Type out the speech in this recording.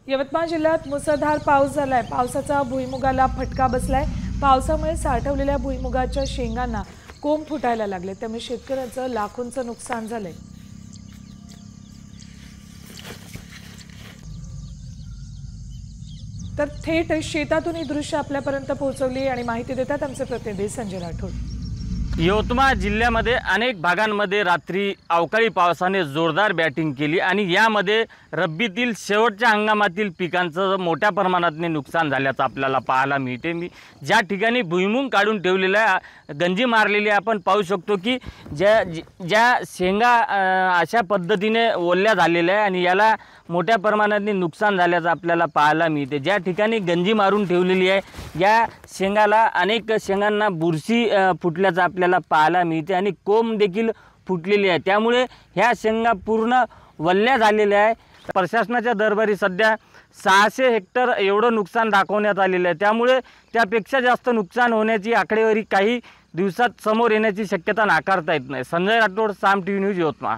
यवतमाळ जिल्ह्यात मुसळधार पाऊस झालाय। पावसाचा भुईमुगाला फटका बसलाय। पावसामुळे साठवलेल्या भुईमुगाच्या शेंगांना कोंब फुटायला लागले, त्यामुळे शेतकऱ्यांचं लाखोंचं नुकसान झालंय। तर थेट शेतातून ही दृश्य आपल्यापर्यंत पोहोचवली आणि माहिती देतात आमचे प्रतिनिधी संजय राठोड। यवतमाळ जिल्ह्यामध्ये अनेक भागांमध्ये रात्री अवकाळी पावसाने जोरदार बॅटिंग केली आणि यामध्ये रब्बीतील शेवटच्या हंगामातील पिकांचं मोठ्या प्रमाणात नुकसान झाल्याचं आपल्याला पाहायला मिळते। मी ज्या ठिकाणी भुईमुग काढून ठेवलेल्या गंजी मारलेली आपण पाहू शकतो की ज्या शेंगा अशा पद्धतीने ओल्या झालेल्या आहे आणि याला मोठ्या प्रमाणात नुकसान झाल्याचं आपल्याला पाहायला मिळते। ज्या ठिकाणी गंजी मारून ठेवलेली आहे या शेंगाला अनेक शेंगांना बुरशी फुटल्याचं आपल्याला पाहायला मिळते आणि कोंब देखील फुटलेली आहे, त्यामुळे ह्या शेंगा पूर्ण वल्ल्या झालेल्या आहे। प्रशासनाच्या दरबारी सध्या 600 हेक्टर एवढं नुकसान दाखवण्यात आलेलं आहे, त्यामुळे त्यापेक्षा जास्त नुकसान होण्याची आकडेवारी काही दिवसात समोर येण्याची शक्यता नाकारता येत नाही। संजय राठोड, साम टीव्ही न्यूज, यवतमाळ।